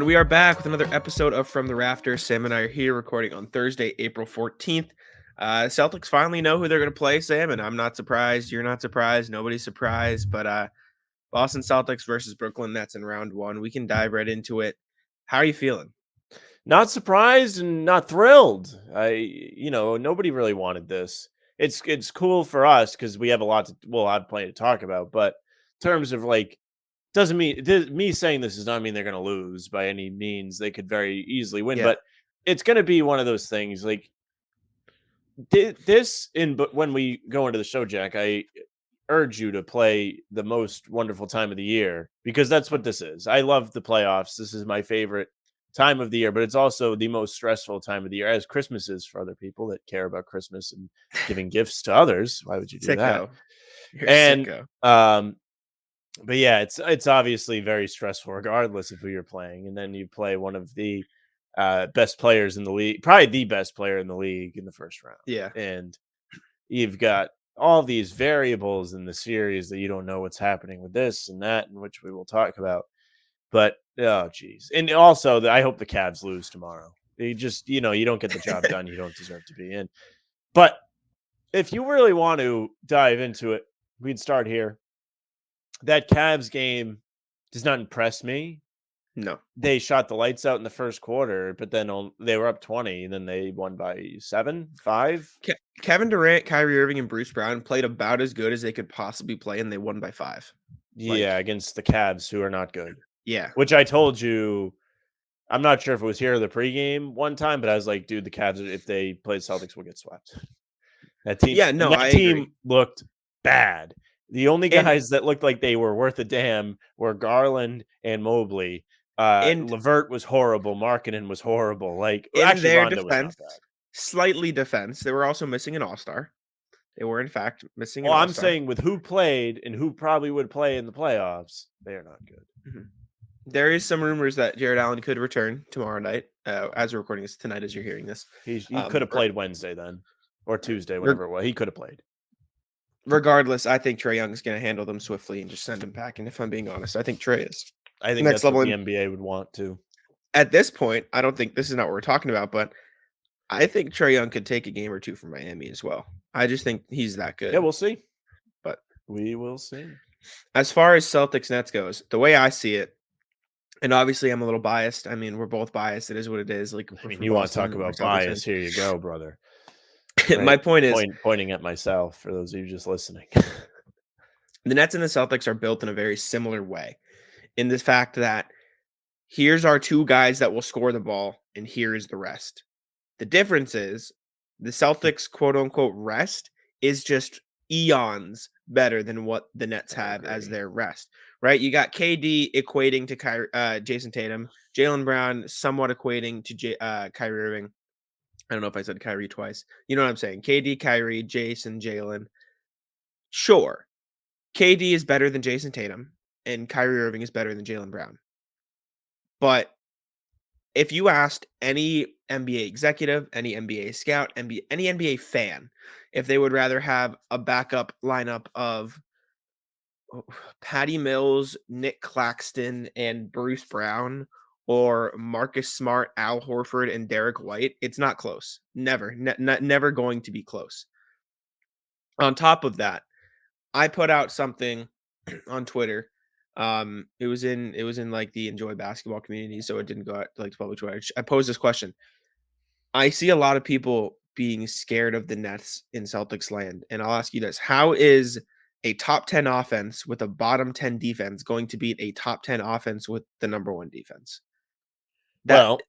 And we are back with another episode of From the Rafters. Sam and I are here recording on Thursday, April 14th. Celtics finally know who they're going to play, Sam, and I'm not surprised. You're not surprised. Nobody's surprised. But Boston Celtics versus Brooklyn Nets in round one. We can dive right into it. How are you feeling? Not surprised and not thrilled. Nobody really wanted this. It's cool for us because we have a lot plenty to talk about. But in terms of doesn't mean me saying this does not mean they're going to lose by any means. They could very easily win, Yeah. but it's going to be one of those things. But when we go into the show, Jack, I urge you to play the most wonderful time of the year because that's what this is. I love the playoffs. This is my favorite time of the year, but it's also the most stressful time of the year, as Christmas is for other people that care about Christmas and giving gifts to others. Why would you do that? You're And sicko. but yeah, it's obviously very stressful regardless of who you're playing. And then you play one of the best players in the league, probably the best player in the league in the first round. Yeah. And you've got all these variables in the series that you don't know what's happening with this and that, and which we will talk about. But oh geez. And also I hope the Cavs lose tomorrow. You just, you don't get the job done. You don't deserve to be in. But if you really want to dive into it, we'd start here. That Cavs game does not impress me. No. They shot the lights out in the first quarter, but then they were up 20, and then they won by 5. Kevin Durant, Kyrie Irving, and Bruce Brown played about as good as they could possibly play, and they won by 5. Yeah, against the Cavs, who are not good. Yeah. Which I told you, I'm not sure if it was here or the pregame one time, but I was like, dude, the Cavs, if they play Celtics, will get swept. That team, Yeah, no, I agree. looked bad. The only guys that looked like they were worth a damn were Garland and Mobley. Levert was horrible. Markkanen was horrible. Actually, their Rondo was not defense, bad. slightly defense, they were also missing an all-star. They were, in fact, missing an Well, all-star. I'm saying with who played and who probably would play in the playoffs, they are not good. Mm-hmm. There is some rumors that Jared Allen could return tomorrow night, as we're recording this tonight, as you're hearing this. He could have played Wednesday then, or Tuesday, whatever it was. He could have played. Regardless, I think Trae Young is going to handle them swiftly and just send him back. And if I'm being honest, I think Trae is. I think that's what the NBA would want to. At this point, I don't think this is not what we're talking about, but I think Trae Young could take a game or two from Miami as well. I just think he's that good. Yeah, we'll see. But we will see. As far as Celtics Nets goes, the way I see it, and obviously I'm a little biased. I mean, we're both biased. It is what it is. You want to talk about bias? Here you go, brother. Right? My point is pointing at myself for those of you just listening. The Nets and the Celtics are built in a very similar way, in the fact that here's our two guys that will score the ball, and here is the rest. The difference is the Celtics quote unquote rest is just eons better than what the Nets have as their rest, right? You got KD equating to Jason Tatum, Jaylen Brown somewhat equating to Kyrie Irving. I don't know if I said Kyrie twice. You know what I'm saying? KD, Kyrie, Jason, Jaylen. Sure. KD is better than Jason Tatum, and Kyrie Irving is better than Jaylen Brown. But if you asked any NBA executive, any NBA scout, any NBA fan, if they would rather have a backup lineup of Patty Mills, Nick Claxton, and Bruce Brown, or Marcus Smart, Al Horford, and Derek White, it's not close. Never going to be close. On top of that, I put out something on Twitter. It was in like the Enjoy Basketball community, so it didn't go out to like public Twitter. I posed this question. I see a lot of people being scared of the Nets in Celtics land, and I'll ask you this: how is a top 10 offense with a bottom 10 defense going to beat a top 10 offense with the number 1 defense? Someone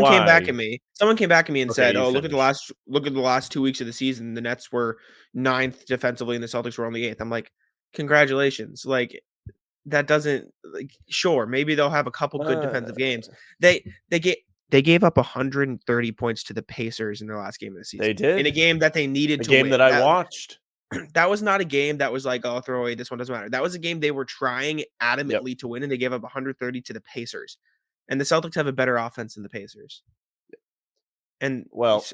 came back at me. Someone came back at me and said, "Oh, look at the last 2 weeks of the season. The Nets were 9th defensively, and the Celtics were only 8th." I'm like, congratulations. Like, that doesn't sure, maybe they'll have a couple good defensive games. They gave up 130 points to the Pacers in their last game of the season. They did in a game that they needed to win. A game that I watched. That was not a game that was like, oh, throw away, this one doesn't matter. That was a game they were trying adamantly to win, and they gave up 130 to the Pacers. And the Celtics have a better offense than the Pacers. And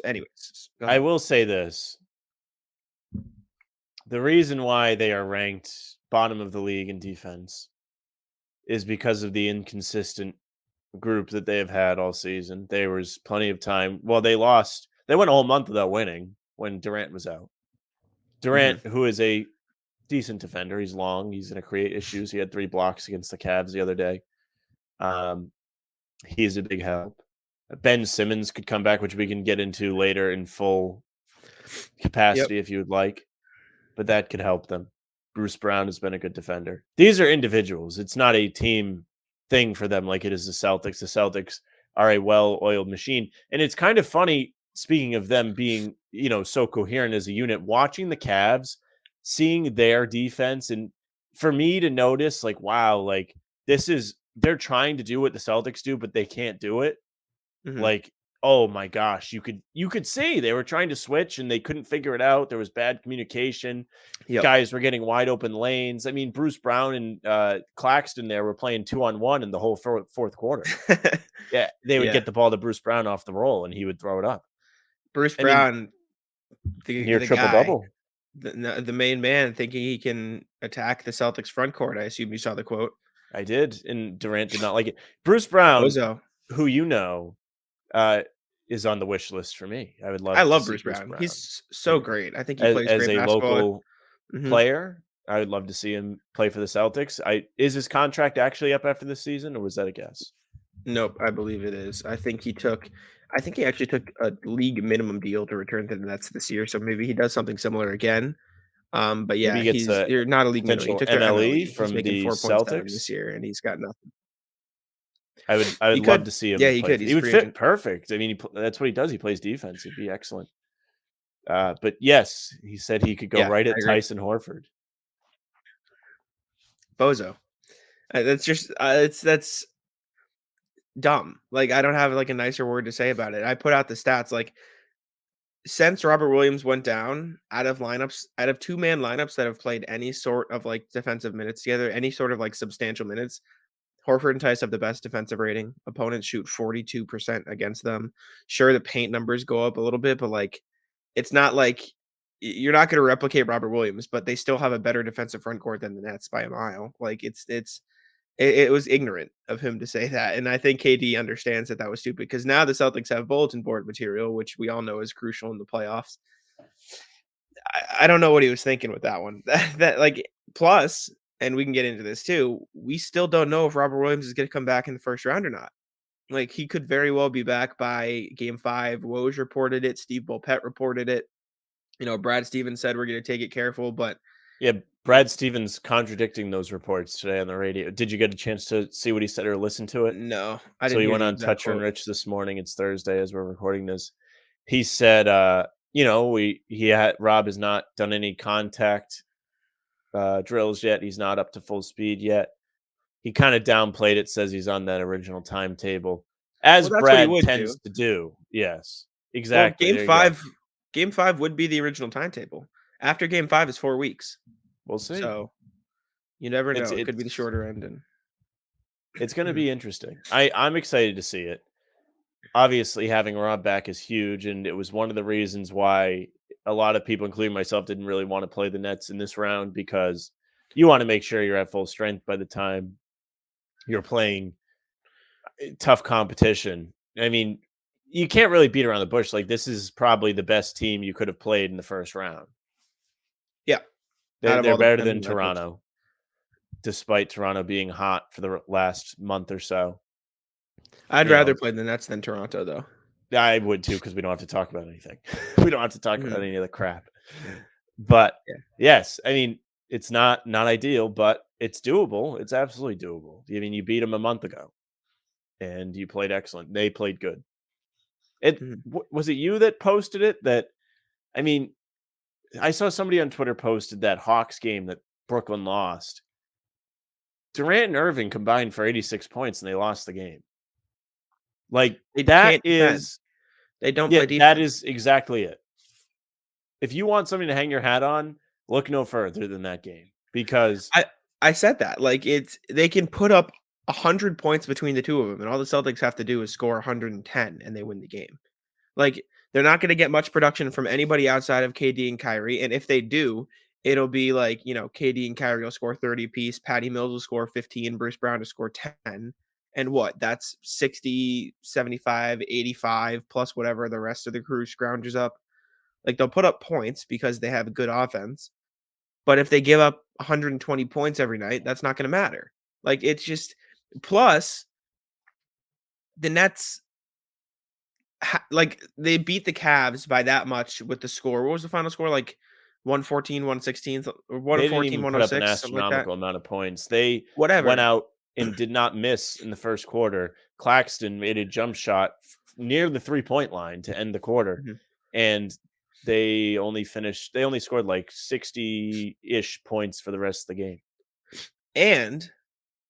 anyways, I will say this. The reason why they are ranked bottom of the league in defense is because of the inconsistent group that they have had all season. There was plenty of time. Well, they lost. They went a whole month without winning when Durant was out. Mhm. Durant, who is a decent defender, he's long. He's going to create issues. He had 3 blocks against the Cavs the other day. Um, he's a big help. Ben Simmons could come back, which we can get into later in full Yep. capacity if you would like, but that could help them. Bruce Brown has been a good defender. These are individuals. It's not a team thing for them like it is the Celtics. The Celtics are a well-oiled machine. And it's kind of funny, speaking of them being, so coherent as a unit, watching the Cavs, seeing their defense, and for me to notice, like, wow, like they're trying to do what the Celtics do, but they can't do it. Mhm. Like, oh my gosh, you could see they were trying to switch and they couldn't figure it out. There was bad communication. Yep. Guys were getting wide open lanes. I mean, Bruce Brown and Claxton there were playing 2-on-1 in the whole fourth quarter. Yeah, they would Yeah. get the ball to Bruce Brown off the roll and he would throw it up. Bruce I mean, Brown, near the triple guy, double. the main man thinking he can attack the Celtics front court. I assume you saw the quote. I did, and Durant did not like it. Bruce Brown, Bozo. who uh, is on the wish list for me. I would I love to love see Bruce Bruce Brown. Brown. He's so great. I think he plays As great a basketball. local Mhm. player, I would love to see him play for the Celtics. Is his contract actually up after this season, or was that a guess? Nope, I believe it is. I think he actually took a league minimum deal to return to the Nets this year, so maybe he does something similar again. But Maybe yeah, he gets a you're not a league minimum. He potential took their MLE MLE. He's from making the 4.7 this Celtics. year, and he's got nothing. I would He love could. to see Yeah, him he play. could. He's He a would free fit agent. perfect. I mean, that's what he does. He plays defense. He'd be excellent. But yes, he said he could go Yeah, right I at agree. Tyson Horford. Bozo. That's just that's dumb. Like I don't have like a nicer word to say about it. I put out the stats like since Robert Williams went down out of two-man lineups that have played any sort of like defensive minutes together, any sort of like substantial minutes, Horford and Tice have the best defensive rating. Opponents shoot 42% against them. Sure, the paint numbers go up a little bit, but like it's not like you're not going to replicate Robert Williams, but they still have a better defensive front court than the Nets by a mile. Like it was ignorant of him to say that, and I think KD understands that that was stupid because now the Celtics have bulletin board material, which we all know is crucial in the playoffs. I don't know what he was thinking with that one. That like plus, and we can get into this too. We still don't know if Robert Williams is going to come back in the first round or not. Like he could very well be back by game 5. Woj reported it. Steve Bulpett reported it. Brad Stevens said we're going to take it careful, but Yeah, Brad Stevens contradicting those reports today on the radio. Did you get a chance to see what he said or listen to it? no, I So didn't he hear went the on exact Toucher and quote. Rich this morning. It's Thursday as we're recording this. He said, Rob has not done any contact drills yet. He's not up to full speed yet. He kind of downplayed it, says he's on that original timetable, as Well, that's what he Brad would tends do. to do. Yes, Well, exactly. There you go. game 5 would be the original timetable. After game 5 is 4 weeks. We'll see. So, you never It's know. It could be the it's shorter end and it's going to be interesting. I'm excited to see it. Obviously, having Rob back is huge, and it was one of the reasons why a lot of people, including myself, didn't really want to play the Nets in this round because you want to make sure you're at full strength by the time you're playing tough competition. I mean, you can't really beat around the bush. Like, this is probably the best team you could have played in the first round. yeah, out They, of they're all the better than potential matchups. Toronto, despite Toronto being hot for the last month or so. I'd You rather know, play the Nets than Toronto though. I would too because we don't have to talk about anything. We don't have to talk about Mhm. any of the crap. But Yeah. yes, I mean, it's not ideal, but it's doable. It's absolutely doable. I mean, you beat them a month ago, and you played excellent. They played good. Mhm. Was it you that posted it? That I mean, I saw somebody on Twitter posted that Hawks game that Brooklyn lost. Durant and Irving combined for 86 points, and they lost the game. Like They that can't defend. is, They don't yeah, play that defense. is exactly it. If you want something to hang your hat on, look no further than that game because I I said that. Like they can put up 100 points between the two of them, and all the Celtics have to do is score 110 and they win the game. Like they're not going to get much production from anybody outside of KD and Kyrie, and if they do, it'll be like, KD and Kyrie will score 30 apiece, Patty Mills will score 15, Bruce Brown to score 10. And what? That's 60, 75, 85 plus whatever the rest of the crew scrounges up. Like they'll put up points because they have a good offense. But if they give up 120 points every night, that's not going to matter. Like it's just plus the Nets like they beat the Cavs by that much with the score. What was the final score? Like 114, 116, or They didn't 114, even put up an 106, something like that. astronomical amount of points. They went Whatever. out and did not miss in the first quarter. Claxton made a jump shot near the 3-point line to end the quarter, Mhm. and they only scored like 60-ish points for the rest of the game. And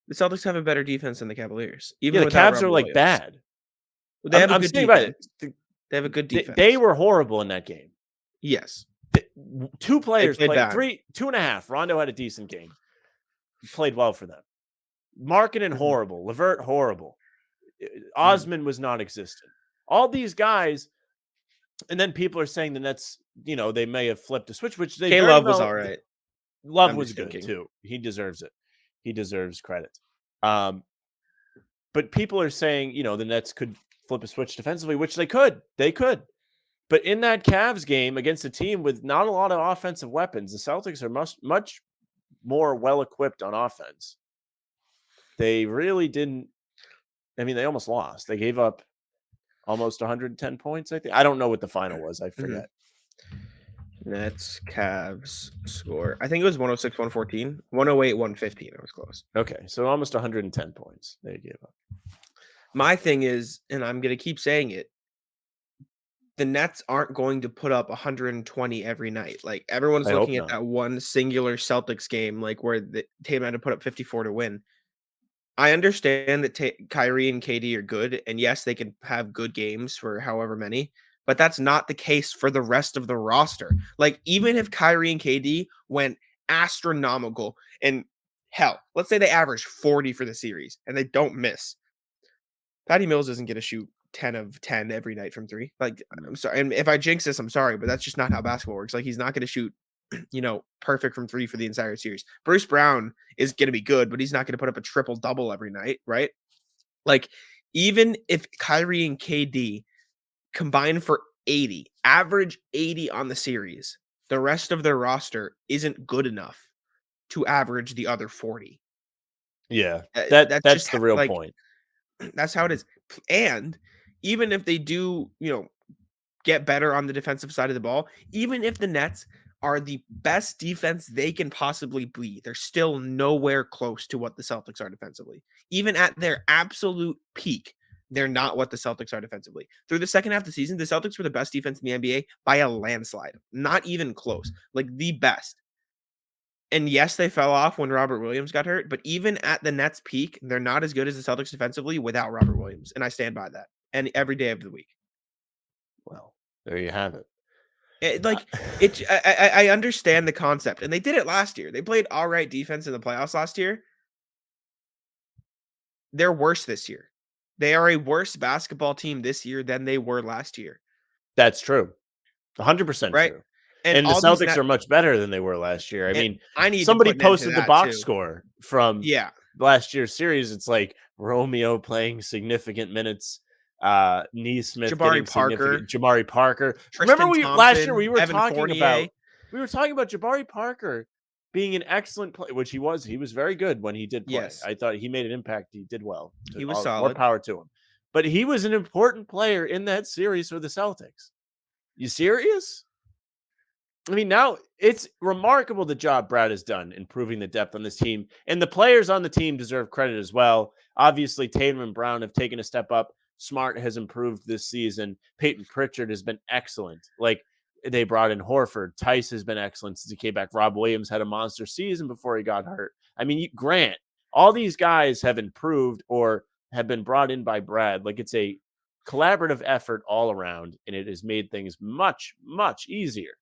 the Celtics have a better defense than the Cavaliers, Yeah, even the without Cavs are Robert like Williams. bad. They have a I'm good saying about defense. it. They have a good They defense. were horrible in that game. Yes. Two They players played played bad. 2.5. Rondo had a decent game. Played well for them. Markkanen Mhm. horrible. Levert horrible. Mhm. Osman was non-existent. All these guys, and then people are saying the Nets, they may have flipped a switch, which they very K-Love was well. alright. Love I'm was just good thinking. too. He deserves it. He deserves credit. Um, but people are saying, the Nets could flip a switch defensively, which they could. They could. But in that Cavs game against a team with not a lot of offensive weapons, the Celtics are much more well equipped on offense. They really didn't. I mean, they almost lost. They gave up almost 110 points, I think. I don't know what the final was. I Mhm. forget. Nets, Cavs score. I think it was 106, 114, 108, 115. It was close. Okay, so almost 110 points they gave up. My thing is, and I'm going to keep saying it, the Nets aren't going to put up 120 every night. Like everyone's I hope looking at not. that one singular Celtics game, like where the Tatum had to put up 54 to win. I understand that Kyrie and KD are good, and yes, they can have good games for however many, but that's not the case for the rest of the roster. Like even if Kyrie and KD went astronomical, and hell, let's say they average 40 for the series and they don't miss, Patty Mills isn't going to shoot 10 of 10 every night from three. Like, Mm. I'm sorry. And if I jinx this, I'm sorry, but that's just not how basketball works. Like, he's not going to shoot, perfect from three for the entire series. Bruce Brown is going to be good, but he's not going to put up a triple double every night, right? Like, even if Kyrie and KD combine for 80, average 80 on the series, the rest of their roster isn't good enough to average the other 40. Yeah, That's just that's the real like, point. that's how it is. And even if they do, get better on the defensive side of the ball, even if the Nets are the best defense they can possibly be, they're still nowhere close to what the Celtics are defensively. Even at their absolute peak, they're not what the Celtics are defensively. Through the second half of the season, the Celtics were the best defense in the NBA by a landslide, not even close, like the best. And yes, they fell off when Robert Williams got hurt, but even at the Nets peak, they're not as good as the Celtics defensively without Robert Williams, and I stand by that. And every day of the week. Well, there you have it. Like I understand the concept, and they did it last year. They played all right defense in the playoffs last year. They're worse this year. They are a worse basketball team this year than they were last year, That's true. 100% right? true. And And the all these Celtics net, are much better than they were last year. I and mean, I need to somebody put an end to posted the that box too. score from Yeah, last year's series. It's like Romeo playing significant minutes, Neesmith Jabari getting Parker, significant, Jamari Parker. Remember Tristan we last year Thompson, Evan Fournier. we were talking about Jabari Parker being an excellent player, which he was. He was very good when he did play. Yes, I thought he made an impact. He did well. he was More solid. power to him. But he was an important player in that series for the Celtics. You serious? I mean, now it's remarkable the job Brad has done improving the depth on this team, and the players on the team deserve credit as well. Obviously, Tatum and Brown have taken a step up. Smart has improved this season. Peyton Pritchard has been excellent. Like they brought in Horford. Tice has been excellent since he came back. Rob Williams had a monster season before he got hurt. I mean, Grant, all these guys have improved or have been brought in by Brad. Like it's a collaborative effort all around, and it has made things much, much easier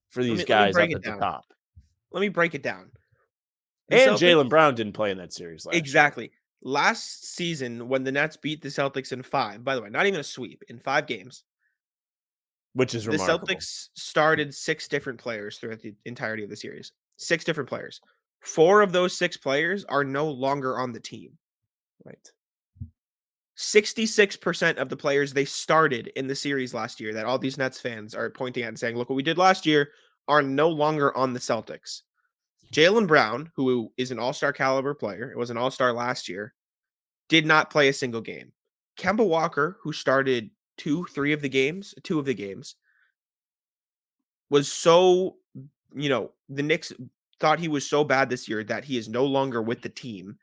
for Let these me let me guys break up it at the down. top. Let me break it down. The And Celtics Jalen Brown didn't play in that series last year. exactly. Last season when the Nets beat the Celtics in 5, by the way, not even a sweep, in 5 games, which is The remarkable. Celtics started 6 different players throughout the entirety of the series. 6 different players. 4 of those 6 players are no longer on the team. Right. 66% of the players they started in the series last year that all these Nets fans are pointing at and saying, "Look what we did last year," are no longer on the Celtics. Jaylen Brown, who is an all-star caliber player, it was an all-star last year, did not play a single game. Kemba Walker, who started 2 of the games, was so the Knicks thought he was so bad this year that he is no longer with the team.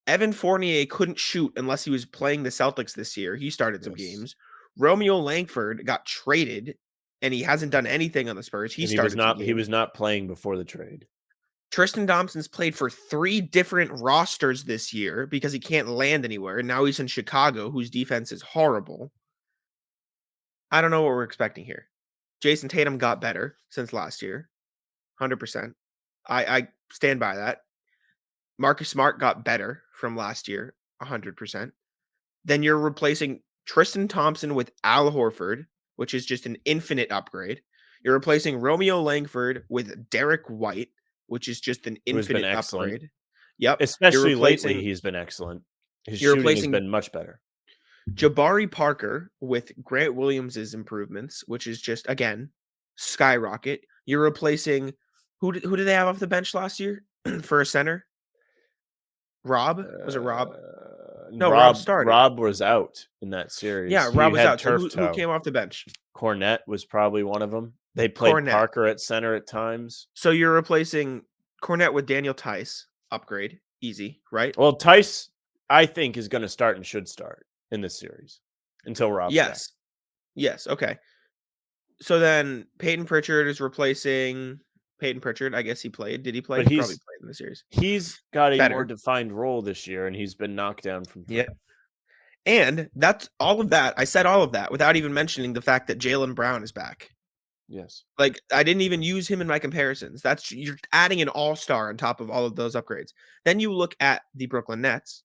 Evan Fournier couldn't shoot unless he was playing the Celtics this year. He started some Yes. games. Romeo Langford got traded, and he hasn't done anything on the Spurs. He And started some he was games. not playing before the trade. Tristan Thompson's played for 3 different rosters this year because he can't land anywhere, and now he's in Chicago, whose defense is horrible. I don't know what we're expecting here. Jason Tatum got better since last year, 100%. I stand by that. Marcus Smart got better from last year, 100%. Then you're replacing Tristan Thompson with Al Horford, which is just an infinite upgrade. You're replacing Romeo Langford with Derek White, which is just an Who has been infinite excellent. upgrade. Yep. You're Especially lately, replacing he's been excellent. His you're shooting has replacing been much better. Jabari Parker with Grant Williams's improvements, which is just again skyrocket. You're replacing who did they have off the bench last year for a center? Rob? Was it Rob? No, Rob started. Rob was out in that series. Yeah, Rob He was had out. So turf who toe. came off the bench? Cornette was probably one of them. They played Cornette. Parker at center at times. So you're replacing Cornette with Daniel Tice. Upgrade. Easy, right? Well, Tice, I think, is going to start and should start in this series until Rob's back. Yes. Yes. Okay. So then Peyton Pritchard is replacing Peyton Pritchard. I guess he played. Did he play? But He probably played in the series. he's got a more Better. defined role this year, and he's been knocked down from three. Yeah. And that's all of that. I said all of that without even mentioning the fact that Jaylen Brown is back. Yes. Like, I didn't even use him in my comparisons. You're adding an all-star on top of all of those upgrades. Then you look at the Brooklyn Nets.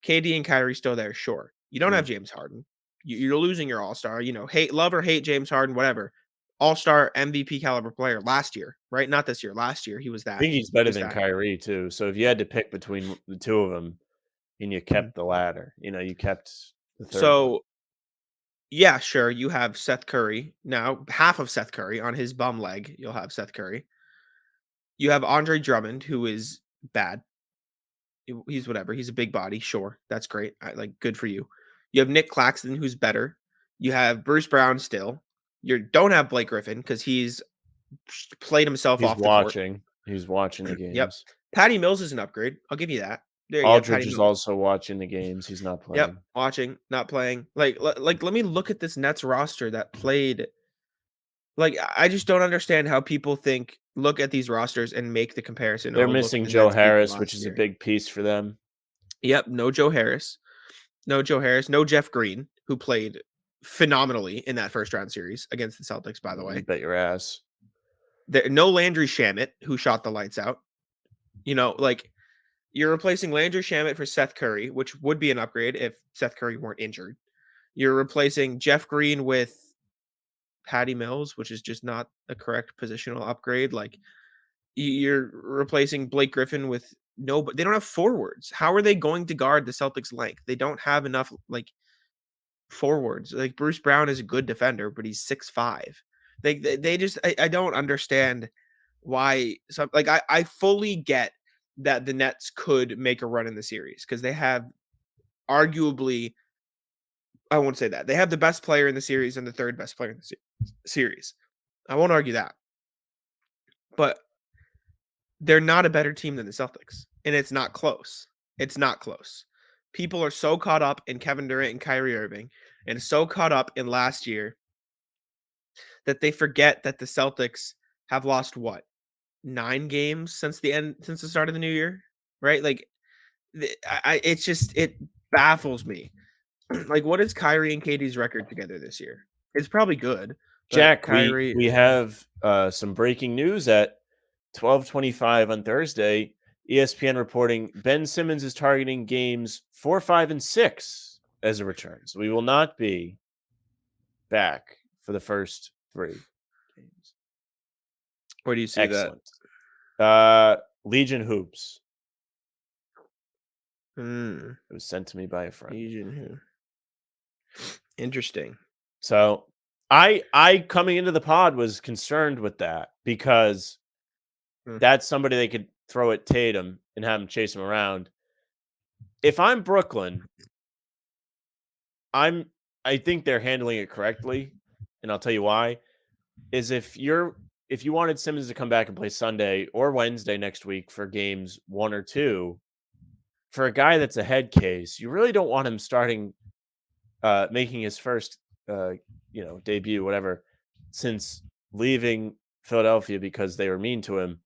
KD and Kyrie still there, sure. You don't have Mm. James Harden. You're losing your all-star. Love or hate James Harden, whatever. All-star MVP caliber player last year, right? Not this year. Last year, he was I that. think he's He better was than that. Kyrie too. So if you had to pick between the two of them, and you Mhm. kept the latter, you kept the third one. So, yeah, sure. You have Seth Curry. Now, half of Seth Curry on his bum leg, you'll have Seth Curry. You have Andre Drummond, who is bad. He's whatever. He's a big body. Sure. That's great. Good for you. You have Nick Claxton, who's better. You have Bruce Brown still. You don't have Blake Griffin because he's played himself He's off the court. watching. He's watching the Yep. games. Patty Mills is an upgrade. I'll give you that. There you go, Aldridge Patty is Mills. also watching the games. He's not Yep. playing. Watching, not playing. Let me look at this Nets roster that played. I just don't understand how people look at these rosters and make the comparison. They're Oh, look, missing the Joe Nets beat them Harris, which last is a year. big piece for them. Yep. No Joe Harris. No Joe Harris. No Jeff Green, who played phenomenally in that first round series against the Celtics, by the way. You bet your ass. No Landry Shamet, who shot the lights out. You're replacing Landry Shamet for Seth Curry, which would be an upgrade if Seth Curry weren't injured. You're replacing Jeff Green with Patty Mills, which is just not a correct positional upgrade. You're replacing Blake Griffin with no, but they don't have forwards. How are they going to guard the Celtics' length? They don't have enough forwards. Bruce Brown is a good defender, but he's 6'5". They just I don't understand why I fully get that the Nets could make a run in the series because they have arguably I won't say that. They have the best player in the series and the third best player in the series. I won't argue that. But they're not a better team than the Celtics, and it's not close. It's not close. People are so caught up in Kevin Durant and Kyrie Irving and so caught up in last year that they forget that the Celtics have lost what? 9 games since the start of the new year, right? It baffles me. What is Kyrie and Katie's record together this year? It's probably good, but Jack, Kyrie we have some breaking news at 12:25 on Thursday. ESPN reporting Ben Simmons is targeting games 4, 5, and 6 as a return. So we will not be back for the first 3 games. Where do you see that? Excellent. Legion Hoops. Hmm. It was sent to me by a friend. Asian who? Interesting. So I coming into the pod was concerned with that because Hmm. that's somebody they could throw at Tatum and have him chase him around. If I'm Brooklyn, I'm I think they're handling it correctly, and I'll tell you why. Is if you wanted Simmons to come back and play Sunday or Wednesday next week for games 1 or 2, for a guy that's a head case, you really don't want him starting making his first debut, whatever, since leaving Philadelphia because they were mean to him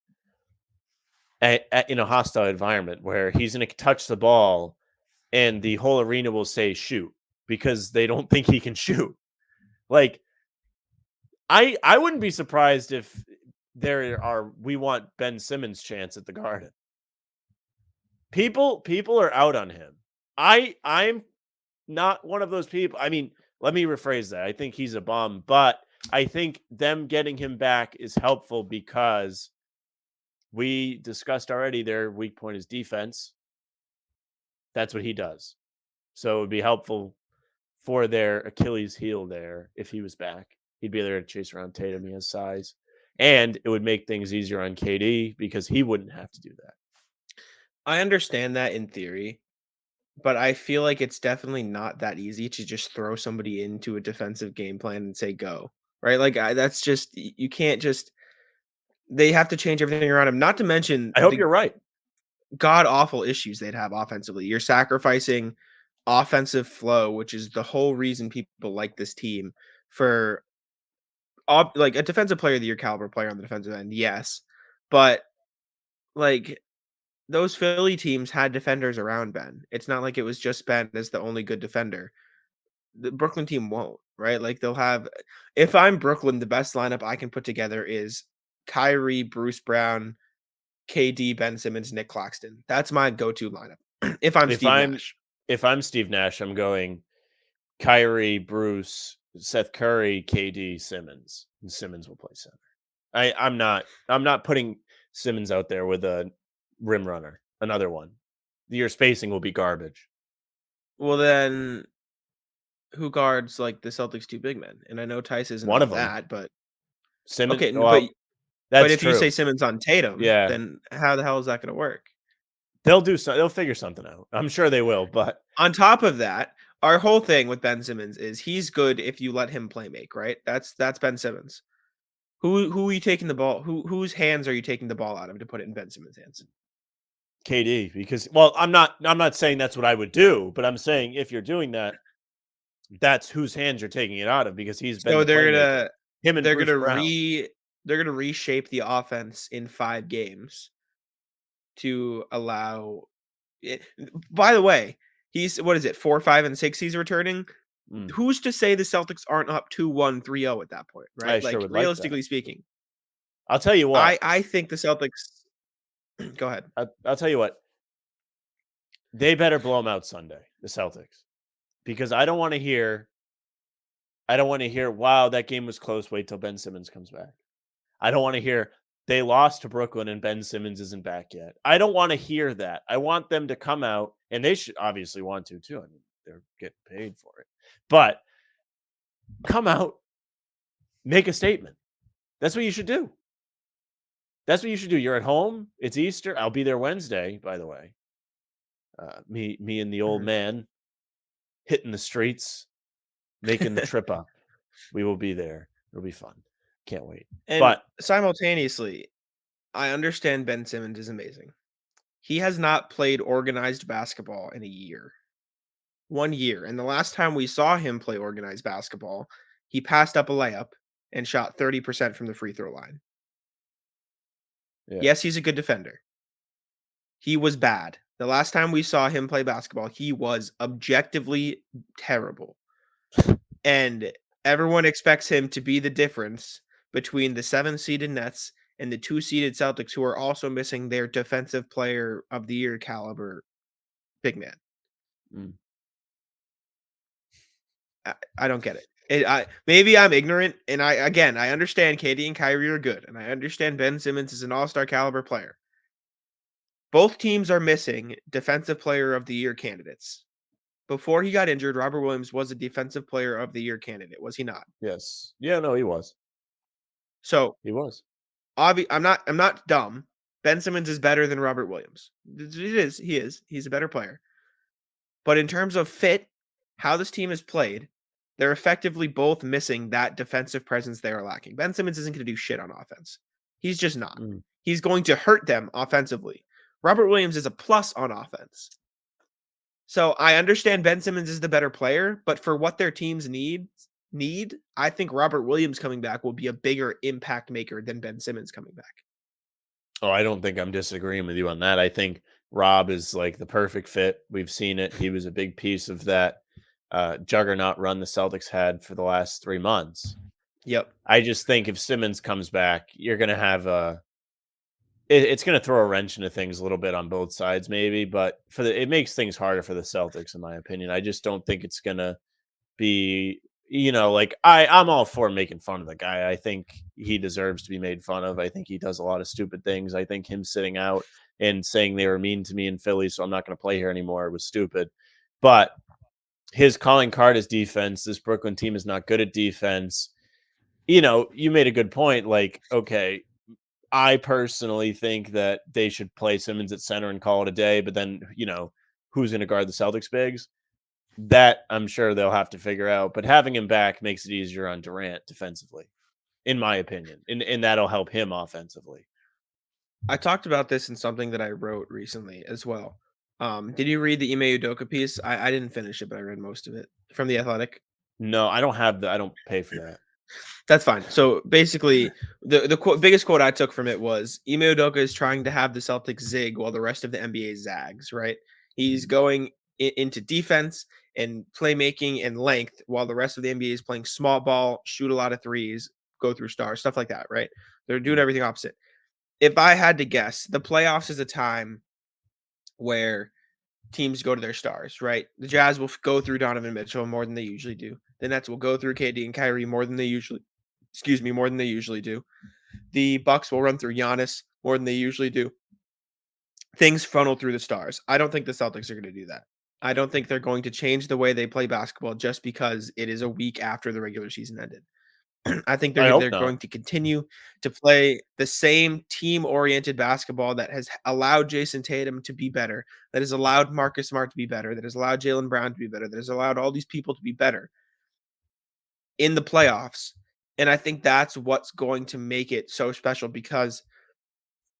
in a hostile environment where he's going to touch the ball and the whole arena will say shoot because they don't think he can shoot. Like I wouldn't be surprised if we want Ben Simmons chance at the Garden. People are out on him. I'm not one of those people. I mean, let me rephrase that. I think he's a bum, but I think them getting him back is helpful because we discussed already their weak point is defense. That's what he does. So it would be helpful for their Achilles heel there if he was back. He'd be there to chase around Tatum. He has size. And it would make things easier on KD because he wouldn't have to do that. I understand that in theory, but I feel like it's definitely not that easy to just throw somebody into a defensive game plan and say go. Right? Like that's just you can't just they have to change everything around him. Not to mention I hope the you're right. god awful issues they'd have offensively. You're sacrificing offensive flow, which is the whole reason people like this team for like a defensive player of the year caliber player on the defensive end. Yes. But like those Philly teams had defenders around Ben. It's not like it was just Ben as the only good defender. The Brooklyn team won't, right? Like they'll have if I'm Brooklyn, the best lineup I can put together is Kyrie, Bruce Brown, KD, Ben Simmons, Nick Claxton. That's my go-to lineup. If I'm If Steve I'm Nash. if I'm Steve Nash, I'm going Kyrie, Bruce, Seth Curry, KD, Simmons. And Simmons will play center. I'm not putting Simmons out there with a rim runner, another one. Your spacing will be garbage. Well then who guards like the Celtics two big men? And I know Tice isn't One all of them. that, but Simmons okay, well, but that's if you say true. Simmons on Tatum, Yeah. then how the hell is that going to work? They'll figure something out. I'm sure they will, but On top of that, our whole thing with Ben Simmons is he's good if you let him play make, right? That's Ben Simmons. Who are you taking the ball? Whose hands are you taking the ball out of to put it in Ben Simmons' hands? KD because well, I'm not saying that's what I would do, but I'm saying if you're doing that, that's whose hands you're taking it out of because he's been So the playmaker. Him and they're Bruce gonna Brown. they're gonna reshape the offense in 5 games to allow it. By the way, he's what is it 4, 5, and 6? He's returning. Mm, Who's to say the Celtics aren't up 2-1, 3-0 at that point, I right? sure Like would like that. realistically speaking, I'll tell you what. I think the Celtics. Go ahead. I'll tell you what. They better blow them out Sunday, the Celtics, because I don't want to hear. Wow, that game was close. Wait till Ben Simmons comes back. I don't want to hear they lost to Brooklyn and Ben Simmons isn't back yet. I don't want to hear that. I want them to come out, and they should obviously want to too. I mean, they're getting paid for it, but come out, make a statement. That's what you should do. That's what you should do. You're at home. It's Easter. I'll be there Wednesday, by the way. Me and the old Mhm. man hitting the streets, making the trip up. We will be there. It'll be fun. Can't wait. And But simultaneously, I understand Ben Simmons is amazing. He has not played organized basketball in a year. 1 year, and the last time we saw him play organized basketball, he passed up a layup and shot 30% from the free throw line. yeah, Yes, he's a good defender. He was bad. The last time we saw him play basketball, he was objectively terrible. And everyone expects him to be the difference between the 7 seeded Nets and the 2 seeded Celtics, who are also missing their defensive player of the year caliber big man. mm. I don't get it. Maybe I'm ignorant, and I understand KD and Kyrie are good, and I understand Ben Simmons is an all-star caliber player. Both teams are missing defensive player of the year candidates. Before he got injured, Robert Williams was a defensive player of the year candidate, was he not? Yes. Yeah, no, he was. So, He was. I'm not dumb. Ben Simmons is better than Robert Williams. He is. He's a better player. But in terms of fit, how this team is played, they're effectively both missing that defensive presence they are lacking. Ben Simmons isn't going to do shit on offense. He's just not. Mm. He's going to hurt them offensively. Robert Williams is a plus on offense. So I understand Ben Simmons is the better player, but for what their teams need, I think Robert Williams coming back will be a bigger impact maker than Ben Simmons coming back. Oh, I don't think I'm disagreeing with you on that. I think Rob is like the perfect fit. We've seen it. He was a big piece of that juggernaut run the Celtics had for the last 3 months. Yep. I just think if Simmons comes back, you're going to have it's going to throw a wrench into things a little bit on both sides, maybe, but it makes things harder for the Celtics, in my opinion. I just don't think it's going to be, like I'm all for making fun of the guy. I think he deserves to be made fun of. I think he does a lot of stupid things. I think him sitting out and saying they were mean to me in Philly, so I'm not going to play here anymore was stupid. But his calling card is defense. This Brooklyn team is not good at defense. You made a good point. Like, okay, I personally think that they should play Simmons at center and call it a day. But then, who's going to guard the Celtics bigs? That I'm sure they'll have to figure out. But having him back makes it easier on Durant defensively, in my opinion, and that'll help him offensively. I talked about this in something that I wrote recently as well. Did you read the Ime Udoka piece? I didn't finish it, but I read most of it from The Athletic. No, I don't have I don't pay for that. That's fine. So basically, the biggest quote I took from it was Ime Udoka is trying to have the Celtics zig while the rest of the NBA zags. Right? He's going into defense and playmaking and length while the rest of the NBA is playing small ball, shoot a lot of threes, go through stars, stuff like that. Right? They're doing Mm. everything opposite. If I had to guess, the playoffs is a time where teams go to their stars, right? The Jazz will go through Donovan Mitchell more than they usually do. The Nets will go through KD and Kyrie more than they usually do. The Bucks will run through Giannis more than they usually do. Things funnel through the stars. I don't think the Celtics are going to do that. I don't think they're going to change the way they play basketball just because it is a week after the regular season ended. I think I hope they're not. going to continue to play the same team-oriented basketball that has allowed Jason Tatum to be better, that has allowed Marcus Smart to be better, that has allowed Jalen Brown to be better, that has allowed all these people to be better in the playoffs. And I think that's what's going to make it so special because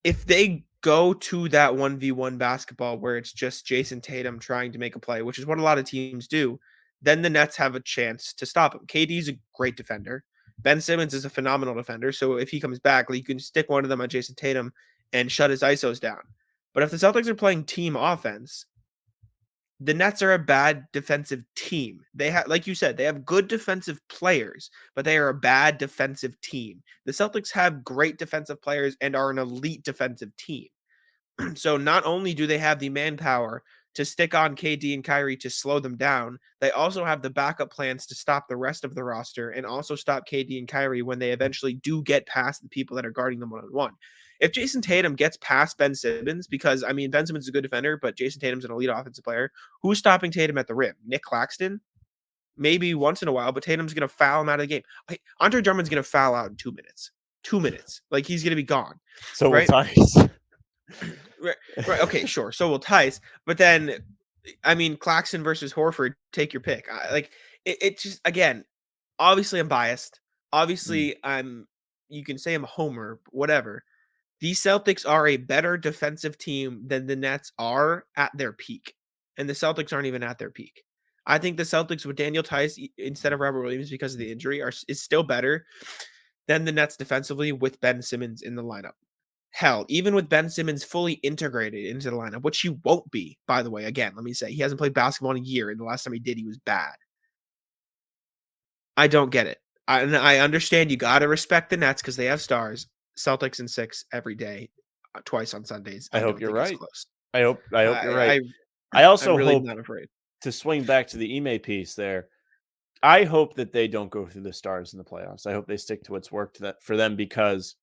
if they go to that 1v1 basketball where it's just Jason Tatum trying to make a play, which is what a lot of teams do, then the Nets have a chance to stop him. KD's a great defender. Ben Simmons is a phenomenal defender. So if he comes back, you can stick one of them on Jason Tatum and shut his ISOs down. But if the Celtics are playing team offense, the Nets are a bad defensive team. They have, like you said, they have good defensive players, but they are a bad defensive team. The Celtics have great defensive players and are an elite defensive team. So not only do they have the manpower to stick on KD and Kyrie to slow them down, they also have the backup plans to stop the rest of the roster and also stop KD and Kyrie when they eventually do get past the people that are guarding them one-on-one. If Jason Tatum gets past Ben Simmons, because I mean Ben Simmons is a good defender, but Jason Tatum's an elite offensive player, who's stopping Tatum at the rim? Nick Claxton? Maybe once in a while, but Tatum's gonna foul him out of the game. Like, Andre Drummond's gonna foul out in 2 minutes. 2 minutes. Like he's gonna be gone. So will Right? Tice. Right, right. Okay, sure. So will Tice, but then, I mean, Claxton versus Horford. Take your pick. It just again. Obviously, I'm biased. Mm. Obviously, You can say I'm a homer, whatever. The Celtics are a better defensive team than the Nets are at their peak, and the Celtics aren't even at their peak. I think the Celtics with Daniel Tice instead of Robert Williams because of the injury is still better than the Nets defensively with Ben Simmons in the lineup. Hell, even with Ben Simmons fully integrated into the lineup, which he won't be, by the way, again, let me say, he hasn't played basketball in a year, and the last time he did, he was bad. I don't get it. And I understand you got to respect the Nets because they have stars. Celtics in 6 every day, twice on Sundays. I I hope don't you're think it's right. close. I hope you're right. I I I'm also really hope not afraid. to swing back to the Ime piece there. I hope that they don't go through the stars in the playoffs. I hope they stick to what's worked that for them because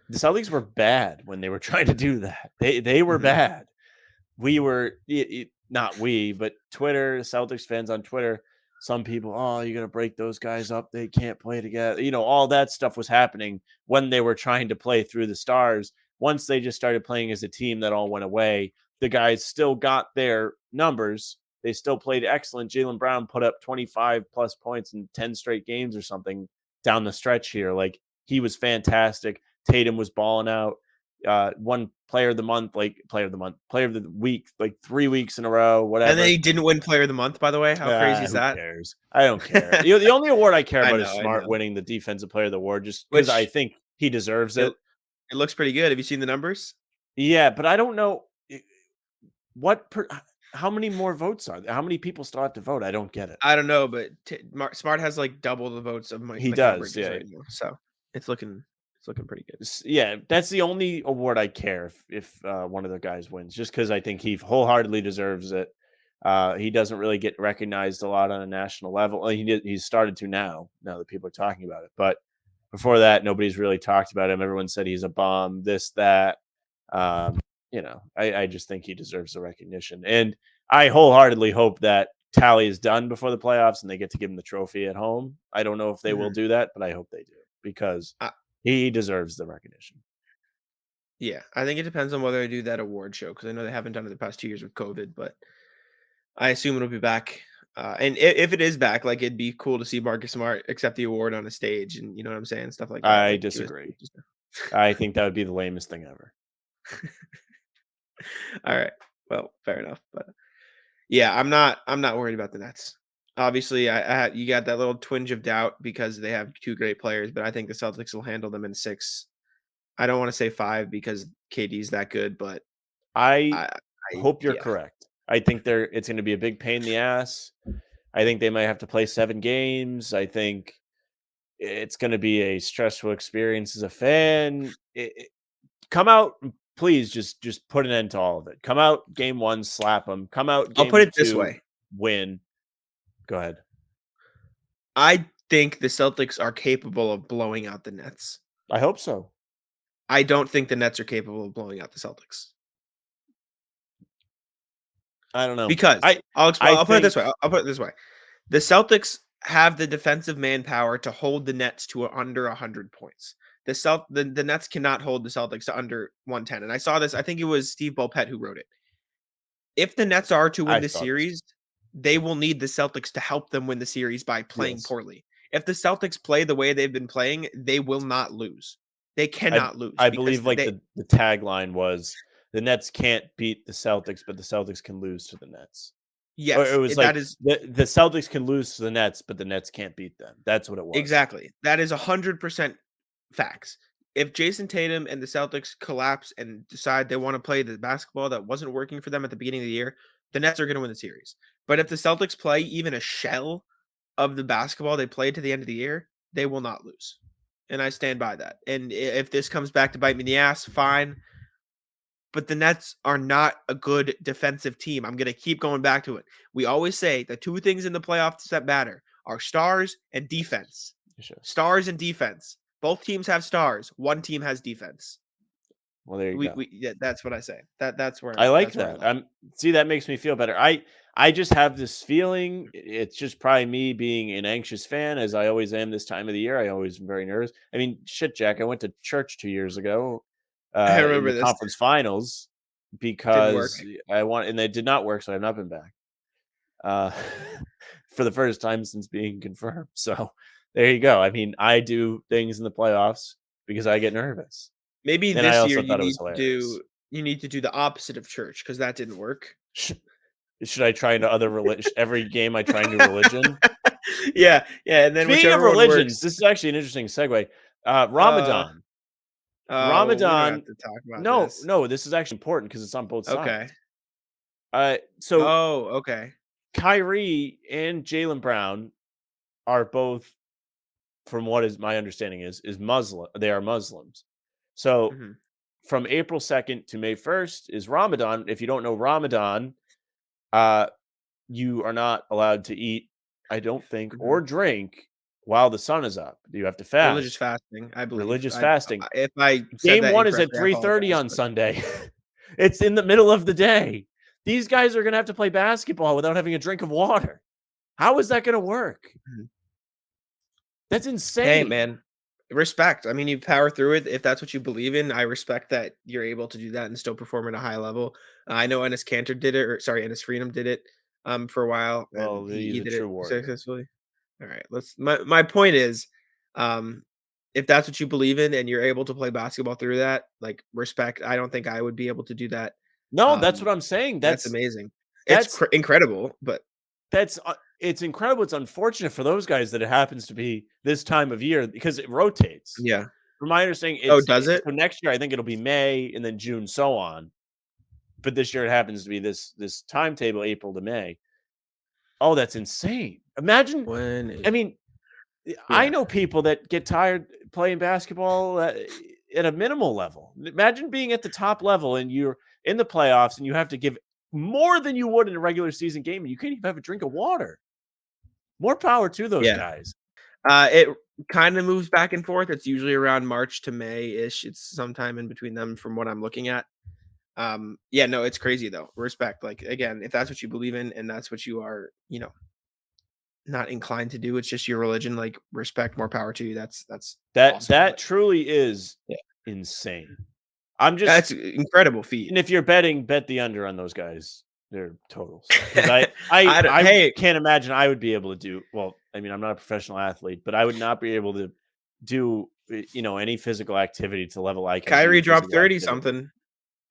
the Celtics were bad when they were trying to do that. They were Mhm. bad. We were not we, but Twitter, Celtics fans on Twitter, some people, oh, you're gonna break those guys up. They can't play together. All that stuff was happening when they were trying to play through the stars. Once they just started playing as a team, that all went away. The guys still got their numbers. They still played excellent. Jalen Brown put up 25 plus points in 10 straight games or something down the stretch here. Like he was fantastic. Tatum was balling out. One player of the month, player of the week, like 3 weeks in a row, And then whatever. he didn't win player of the month, by the way. How crazy is Who that? cares? I don't care. The only award I care I about is know, I Smart know. winning the Defensive Player of the Award, just because I Which think he deserves it it. it looks pretty good. Have you seen the numbers? Yeah, but I don't know what how many more votes are there? How many people still have to vote? I don't get it. I don't know, but Smart has, like, double the votes of He Mikal does, Bridges yeah. right now, so it's looking pretty good. Yeah, that's the only award I care if one of the guys wins, just because I think he wholeheartedly deserves it. He doesn't really get recognized a lot on a national level. Well, he's started to now that people are talking about it, but before that, nobody's really talked about him. Everyone said he's a bomb, this, that. Um, I just think he deserves the recognition, and I wholeheartedly hope that tally is done before the playoffs and they get to give him the trophy at home. I don't know if they will Mhm. do that, but I hope they do because I he deserves the recognition. Yeah, I think it depends on whether they do that award show because I know they haven't done it the past 2 years with COVID, but I assume it'll be back. And if it is back, like, it'd be cool to see Marcus Smart accept the award on a stage and you know what I'm saying? Stuff like that, I like, do a disagree. speech and stuff. I think that would be the lamest thing ever. Alright. Well, fair enough, but yeah, I'm not worried about the Nets. Obviously, you got that little twinge of doubt because they have 2 great players, but I think the Celtics will handle them in 6. I don't wanna say 5 because KD's that good, but I I hope you're yeah. correct. I think it's going to be a big pain in the ass. I think they might have to play 7 games. I think it's going to be a stressful experience as a fan. Come out, please. Just put an end to all of it. Come out game one, slap them. Come out I'll put game it this two, way. win. Go ahead. I think the Celtics are capable of blowing out the Nets. I hope so. I don't think the Nets are capable of blowing out the Celtics. I don't know. Because I I'll put it this think way. I'll put it this way. The Celtics have the defensive manpower to hold the Nets to under 100 points. The Nets cannot hold the Celtics to under 110. And I saw this, I think it was Steve Bulpett who wrote it. If the Nets are to win I the saw this. series, they will need the Celtics to help them win the series by playing Yes. poorly. If the Celtics play the way they've been playing, they will not lose. They I cannot lose I because believe like they the tagline was the Nets can't beat the Celtics, but the Celtics can lose to the Nets. Or it yes, was that like is the Celtics can lose to the Nets, but the Nets can't beat them. That's what it was. exactly. That is 100% facts. If Jason Tatum and the Celtics collapse and decide they want to play the basketball that wasn't working for them at the beginning of the year, the Nets are going to win the series. But if the Celtics play even a shell of the basketball they played to the end of the year, they will not lose. And I stand by that. And if this comes back to bite me in the ass, fine. But the Nets are not a good defensive team. I'm going to keep going back to it. We always say the two things in the playoffs that matter are stars and defense. Sure. Stars and defense. Both teams have stars. One team has defense. Well, there you go. Yeah, that's what I say. That's I like where I that. land. See, that makes me feel better. I just have this feeling it's just probably me being an anxious fan, as I always am this time of the year. I always am very nervous. I mean, shit, Jack. I went to church 2 years ago, I in remember the this. conference finals Didn't work. because and it did not work, so I've not been back. Uh, for the first time since being confirmed. So there you go. I mean, I do things in the playoffs because I get nervous, Maybe and I this year also thought it was hilarious. you need to do the opposite of church because that didn't work. Should I try into other religion? Every game I try a new religion. Yeah, yeah, and then Speaking of whichever one religions, works. this is actually an interesting segue. Uh, Ramadan. oh, we don't have Ramadan. to talk about No, this. no, this is actually important because it's on both Okay. sides. So Oh, okay. Kyrie and Jalen Brown are both, from what is my understanding, is Muslim. They are Muslims. So Mhm. from April 2nd to May 1st is Ramadan. If you don't know Ramadan, uh, you are not allowed to eat I don't think, Mhm. or drink while the sun is up. You have to Religious fast. fasting, I believe. Religious fasting. If I said Game that 1 is at incorrectly, I 3:30 apologize, on but Sunday. It's in the middle of the day. These guys are gonna have to play basketball without having a drink of water. How is that gonna work? mhm. That's Hey, insane. man, respect. I mean, you power through it if that's what you believe in. I respect that you're able to do that and still perform at a high level. I know Ennis Cantor did it, or sorry, Ennis Freedom did it for a while, and Well, he he's a did it true warrior. successfully. All right, my point is, um, if that's what you believe in and you're able to play basketball through that, like respect. I don't think I would be able to do that. No, that's Um, what I'm saying. that's amazing. It's That's incredible, but it's incredible. It's unfortunate for those guys that it happens to be this time of year because it rotates. yeah. From my understanding, Oh, does it? so next year I think it'll be May and then June, so on. But this year it happens to be this timetable, April to May. Oh, that's insane. Imagine, When? I mean, I Yeah. know people that get tired playing basketball at a minimal level. Imagine being at the top level and you're in the playoffs and you have to give more than you would in a regular season game and you can't even have a drink of water. More power to those Yeah. guys. It kind of moves back and forth. It's usually around March to May-ish. It's sometime in between them from what I'm looking at. Yeah, no, it's crazy though. Respect. Like again, if that's what you believe in and that's what you are, not inclined to do, it's just your religion, like respect, more power to you. That's awesome. That But truly is yeah, insane. I'm just that's an incredible feat. And if you're betting, bet the under on those guys, their totals, because I I I don't, I hey, can't imagine I would be able to do well. I mean, I'm not a professional athlete, but I would not be able to do any physical activity to the level I can do Kyrie dropped physical 30 activity. something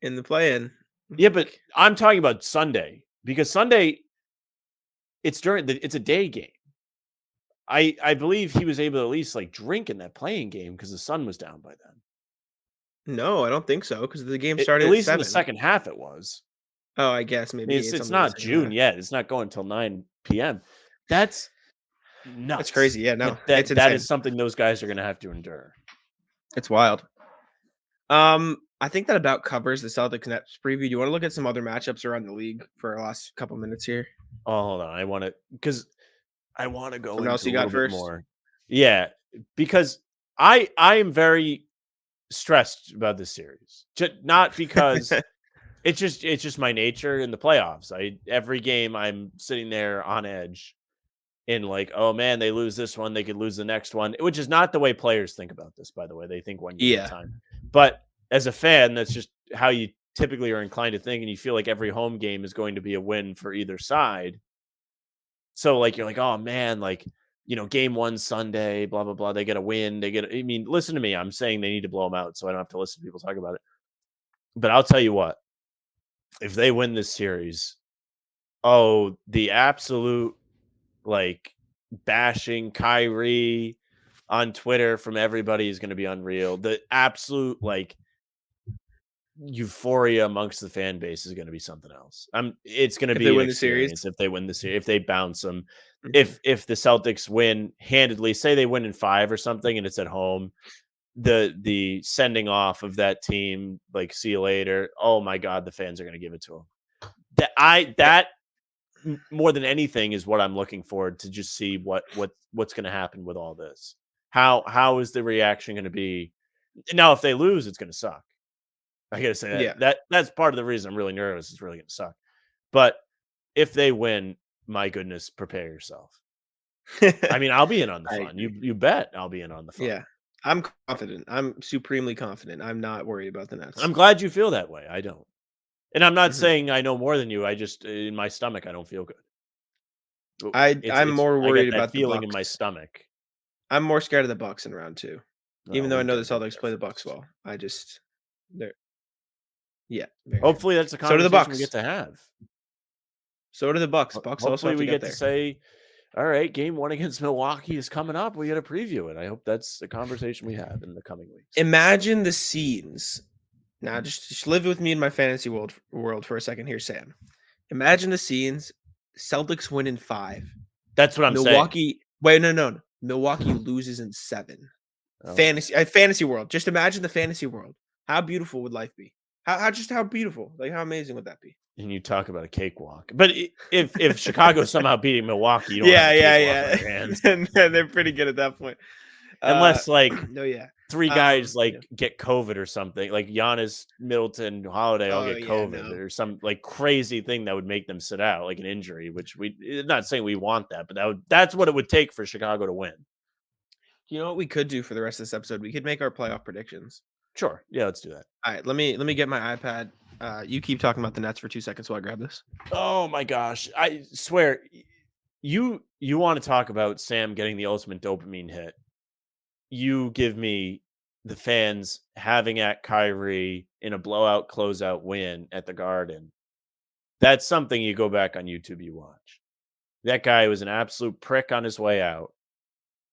in the play-in. Yeah, but Like, I'm talking about Sunday because Sunday it's a day game. I believe he was able to at least like drink in that playing game because the sun was down by then. no, I don't think so because the game At started at least in the 7. second half, it was. Oh, I guess I mean, maybe he ate it's something in the not second June half. yet. It's not going till 9 p.m. That's That's nuts. crazy. Yeah, no, That it's that is insane. something those guys are gonna have to endure. It's wild. I think that about covers the Celtics Nets preview. Do you want to look at some other matchups around the league for our last couple minutes here? Oh, hold on. I wanna go What else into you a got little bit first? more. Yeah, because I am very stressed about this series. Not because it's just my nature in the playoffs. Every game I'm sitting there on edge and like, oh man, they lose this one, they could lose the next one, which is not the way players think about this, by the way. They think one game at a Yeah, time. But as a fan, that's just how you typically are inclined to think, and you feel like every home game is going to be a win for either side. So like you're like, oh man, like game one Sunday, blah blah blah. They get a win. I mean, listen to me. I'm saying they need to blow them out, so I don't have to listen to people talk about it. But I'll tell you what, if they win this series, oh, the absolute like bashing Kyrie on Twitter from everybody is going to be unreal. The absolute like euphoria amongst the fan base is going to be something else. It's going to if they be an win the series. experience if they win the series, if they bounce them. Mhm. If the Celtics win handedly, say they win in 5 or something and it's at home, the sending off of that team, like see you later. Oh my god, the fans are going to give it to them. Eh, That more than anything is what I'm looking forward to, just see what's going to happen with all this. How is the reaction going to be? Now if they lose, it's going to suck. I gotta say Yeah. that's part of the reason I'm really nervous. It's really gonna suck. But if they win, my goodness, prepare yourself. I mean, I'll be in on the I fun. You agree. you bet I'll be in on the fun. Yeah, I'm confident. I'm supremely confident. I'm not worried about the I'm Nets. glad you feel that way. I don't. And I'm not Mhm. saying I know more than you. I just in my stomach I don't feel good. I'm more I get worried that about the feeling in my Bucks. stomach. I'm more scared of the Bucks in round 2, even Well, though I we know the gotta get Celtics there play the Bucks first. well. I just they're yeah, very true. Hopefully that's a So do the conversation we get Bucks. to have. So do the Bucks. Bucks also Hopefully have to we get get to there. say, all right, game one against Milwaukee is coming up. We got to preview it. I hope that's a conversation we have in the coming weeks. Imagine the scenes. Now, just live with me in my fantasy world for a second here, Sam. Imagine the scenes. Celtics win in 5. That's what I'm saying. Milwaukee. Wait, no, no, no. Milwaukee loses in 7. Oh my god. Fantasy world. Just imagine the fantasy world. How beautiful would life be? How beautiful, like, how amazing would that be? And you talk about a cakewalk. But if Chicago's somehow beating Milwaukee, you don't have Yeah, a yeah, cakewalk on yeah. your hands. And they're pretty good at that point. Unless, like, No, yeah. 3 guys, Yeah. like, get COVID or something, like Giannis, Middleton, Holiday all Oh, get yeah, COVID no. or some, like, crazy thing that would make them sit out, like an injury, which not saying we want that, but that's what it would take for Chicago to win. You know what we could do for the rest of this episode? We could make our playoff predictions. Sure. Yeah, let's do that. Alright, let me get my iPad. You keep talking about the Nets for 2 seconds while I grab this. Oh my gosh. I swear, you wanna talk about Sam getting the ultimate dopamine hit. You give me the fans having at Kyrie in a blowout closeout win at the Garden. That's something you go back on YouTube, you watch. That guy was an absolute prick on his way out.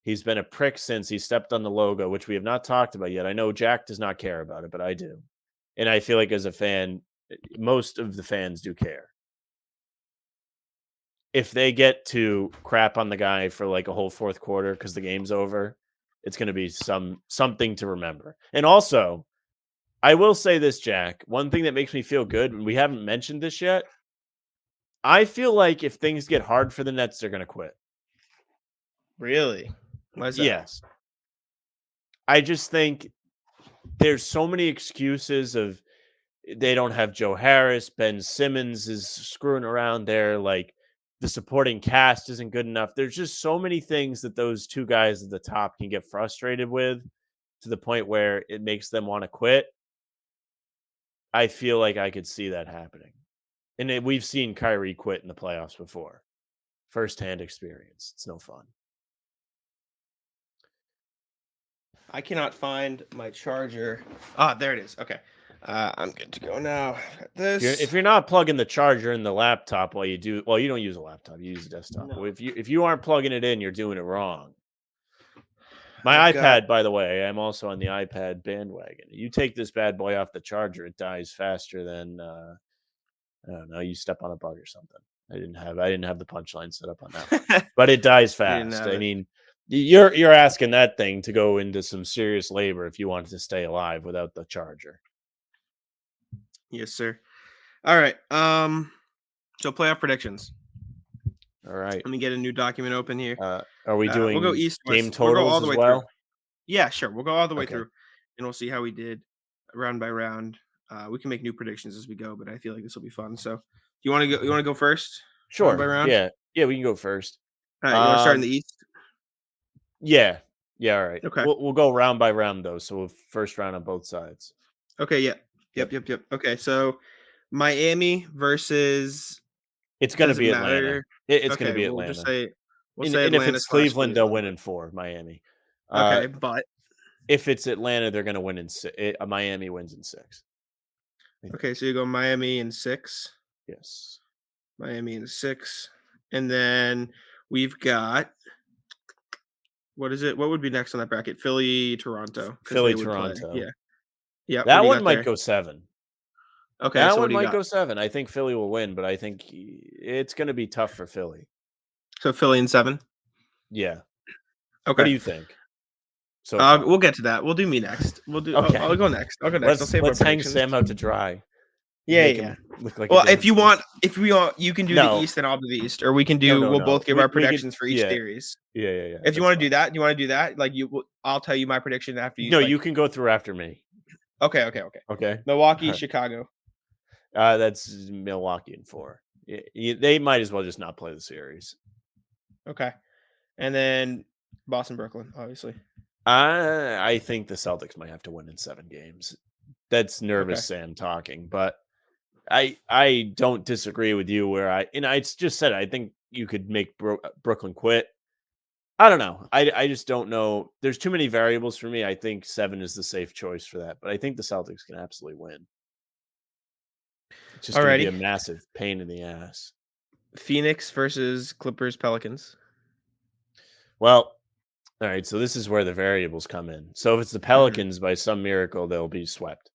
He's been a prick since he stepped on the logo, which we have not talked about yet. I know Jack does not care about it, but I do. And I feel like as a fan, most of the fans do care. If they get to crap on the guy for like a whole fourth quarter because the game's over, it's going to be something to remember. And also, I will say this, Jack. One thing that makes me feel good, and we haven't mentioned this yet, I feel like if things get hard for the Nets, they're going to quit. Really? Why is that? Yes. I just think there's so many excuses of they don't have Joe Harris, Ben Simmons is screwing around there, like the supporting cast isn't good enough. There's just so many things that those two guys at the top can get frustrated with to the point where it makes them want to quit. I feel like I could see that happening. And we've seen Kyrie quit in the playoffs before. Firsthand experience. It's no fun. I cannot find my charger. Ah, there it is. Okay. I'm good to go now. Got this. If you're not plugging the charger in the laptop while you do, well, you don't use a laptop, you use a desktop. No. Well, if you aren't plugging it in, you're doing it wrong. My I've got iPad, by the way, I'm also on the iPad bandwagon. You take this bad boy off the charger, it dies faster than I don't know. You step on a bug or something. I didn't have the punchline set up on that one, but it dies You didn't fast. have I it. mean, you're asking that thing to go into some serious labor if you want it to stay alive without the charger. Yes, sir. All right. So playoff predictions. All right. Let me get a new document open here. Are we We'll go doing east, game west. We'll go all totals the as way through. well? Yeah, sure. We'll go all the way Okay. through, and we'll see how we did round by round. We can make new predictions as we go, but I feel like this will be fun. So, you want to go? You want to go first, round by Sure. round? Yeah. Yeah, we can go first. All right. You want to start in Um, the east? yeah. Yeah, all right. Okay. We'll go round by round though, so first round on both sides. Okay. Yeah. Yep. Yep. Okay. So, Miami versus. It's going to Does it be Atlanta. matter? It's going to Okay. be We'll just Atlanta. say And if Atlanta it's slash Cleveland, they'll Cleveland. win in 4, Miami. Okay, but If it's Atlanta, they're going to win in 6. Miami wins in 6. okay. So you go Miami in 6. Yes. Miami in 6, and then we've got. What is it? What would be next on that bracket? Philly, Toronto, because Philly, they would play. Toronto. Yeah. Yeah. What That do you one got might there? go 7. Okay. That So what one do you might got? go 7. I think Philly will win, but I think it's going to be tough for Philly. So Philly in 7. Yeah. What Okay. do you think? So far? We'll get to that. We'll do me next. We'll do. I'll Okay. go next. I'll go next. I'll save our Let's hang predictions. Sam out to dry. Yeah. Make Yeah. him look like a Well, damn if you fool. want, you can do the No. East, and I'll do the East, or we can No, do. no, We'll no. both give We our could predictions for each yeah. series. Yeah. If you That's want to fine. do that, like I'll tell you my prediction after you. No, like, you can go through after me. Okay. Okay. Milwaukee, Chicago. That's Milwaukee in 4. They might as well just not play the series. Okay. And then Boston, Brooklyn, obviously. I think the Celtics might have to win in 7 games. That's nervous Okay. Sam talking, but I don't disagree with you where I just said I think you could make Brooklyn quit. I don't know. I just don't know. There's too many variables for me. I think 7 is the safe choice for that, but I think the Celtics can absolutely win. It's just going to be a Alrighty. massive pain in the ass. Phoenix versus Clippers, Pelicans. Well, all right. So this is where the variables come in. So if it's the Pelicans, by some miracle, they'll be swept.